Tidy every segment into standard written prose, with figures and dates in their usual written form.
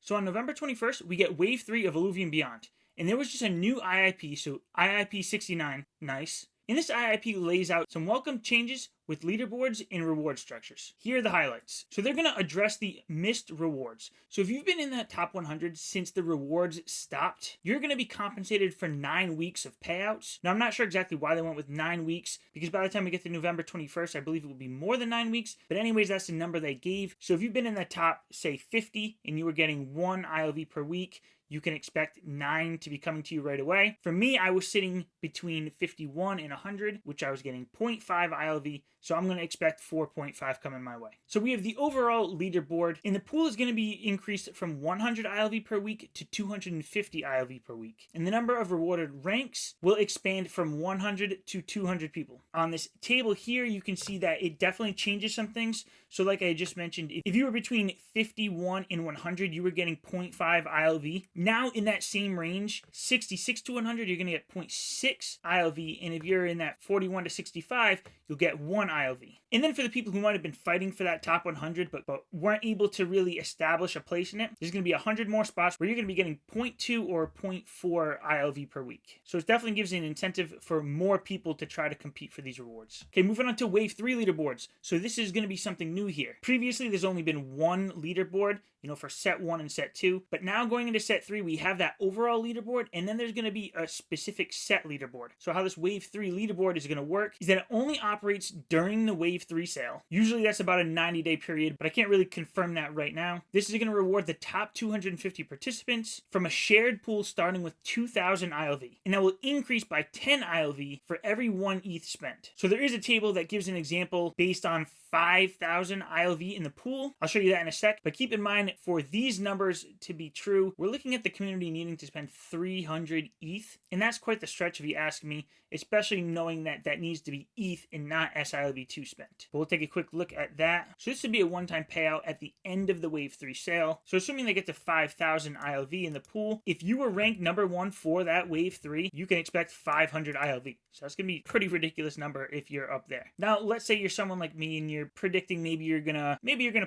So on November 21st, we get Wave 3 of Illuvium Beyond. And there was just a new IIP, so IIP 69, nice. And this IIP lays out some welcome changes with leaderboards and reward structures. Here are the highlights. So they're going to address the missed rewards. So if you've been in that top 100 since the rewards stopped, you're going to be compensated for 9 weeks of payouts. Now, I'm not sure exactly why they went with 9 weeks, because by the time we get to November 21st, I believe it will be more than 9 weeks. But anyways, that's the number they gave. So if you've been in the top, say, 50, and you were getting 1 ILV per week, you can expect 9 to be coming to you right away. For me, I was sitting between 51 and 100, which I was getting 0.5 ILV, so I'm going to expect 4.5 coming my way. So we have the overall leaderboard, and the pool is going to be increased from 100 ILV per week to 250 ILV per week. And the number of rewarded ranks will expand from 100 to 200 people. On this table here, you can see that it definitely changes some things. So like I just mentioned, if you were between 51 and 100, you were getting 0.5 ILV. Now in that same range, 66 to 100, you're going to get 0.6 ILV. And if you're in that 41 to 65, you'll get 1 ILV. And then for the people who might have been fighting for that top 100, but weren't able to really establish a place in it, there's going to be 100 more spots where you're going to be getting 0.2 or 0.4 ILV per week. So it definitely gives an incentive for more people to try to compete for these rewards. Okay, moving on to Wave 3 leaderboards. So this is going to be something new here. Previously, there's only been one leaderboard, for set 1 and set 2. But now going into set 3, we have that overall leaderboard, and then there's going to be a specific set leaderboard. So how this Wave 3 leaderboard is going to work is that it only operates during the Wave 3 sale. Usually that's about a 90-day period, but I can't really confirm that right now. This is going to reward the top 250 participants from a shared pool starting with 2,000 ILV. And that will increase by 10 ILV for every 1 ETH spent. So there is a table that gives an example based on 5,000 ILV in the pool. I'll show you that in a sec, but keep in mind for these numbers to be true, we're looking at the community needing to spend 300 ETH, and that's quite the stretch if you ask me, especially knowing that that needs to be ETH and not SILV2 spent. But we'll take a quick look at that. So this would be a one-time payout at the end of the Wave 3 sale. So assuming they get to 5,000 ILV in the pool, if you were ranked number 1 for that Wave 3, you can expect 500 ILV. So that's going to be a pretty ridiculous number if you're up there. Now, let's say you're someone like me and you're predicting maybe you're gonna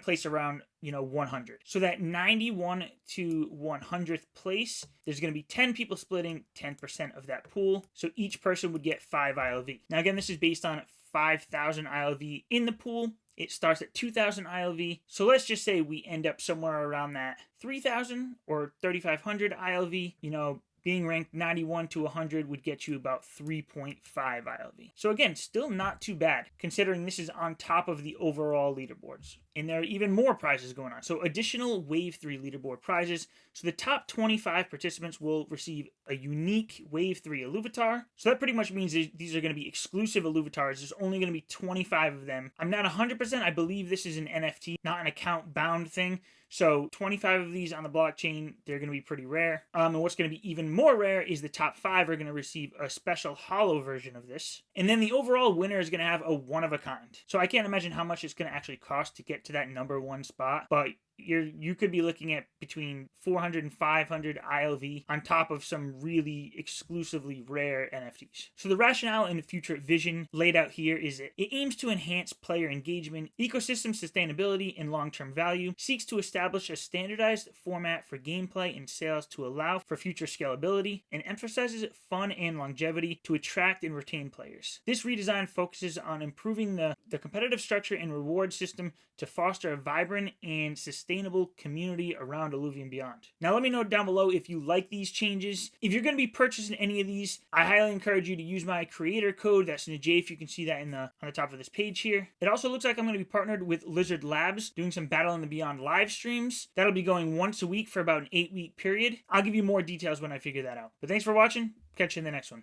place around 100. So that 91 to 100th place, there's going to be 10 people splitting 10% of that pool. So each person would get 5 ILV. Now again, this is based on 5,000 ILV in the pool. It starts at 2,000 ILV. So let's just say we end up somewhere around that 3,000 or 3,500 ILV. Being ranked 91 to 100 would get you about 3.5 ILV. So again, still not too bad, considering this is on top of the overall leaderboards. And there are even more prizes going on. So additional Wave 3 leaderboard prizes. So the top 25 participants will receive a unique Wave 3 Illuvitar. So that pretty much means these are going to be exclusive Illuvatars. There's only going to be 25 of them. I'm not 100%. I believe this is an NFT, not an account-bound thing. So 25 of these on the blockchain, they're going to be pretty rare. And what's going to be even more rare is the top 5 are going to receive a special holo version of this. And then the overall winner is going to have a one-of-a-kind. So I can't imagine how much it's going to actually cost to get to that number 1 spot, but you could be looking at between 400 and 500 ILV on top of some really exclusively rare NFTs. So the rationale and the future vision laid out here is it aims to enhance player engagement, ecosystem sustainability, and long-term value, seeks to establish a standardized format for gameplay and sales to allow for future scalability, and emphasizes fun and longevity to attract and retain players. This redesign focuses on improving the competitive structure and reward system to foster a vibrant and sustainable community around Illuvium Beyond. Now let me know down below if you like these changes. If you're going to be purchasing any of these, I highly encourage you to use my creator code. That's Nijafe. You can see that on the top of this page here. It also looks like I'm going to be partnered with Lizard Labs, doing some Battle in the Beyond live streams. That'll be going once a week for about an 8-week period. I'll give you more details when I figure that out. But thanks for watching. Catch you in the next one.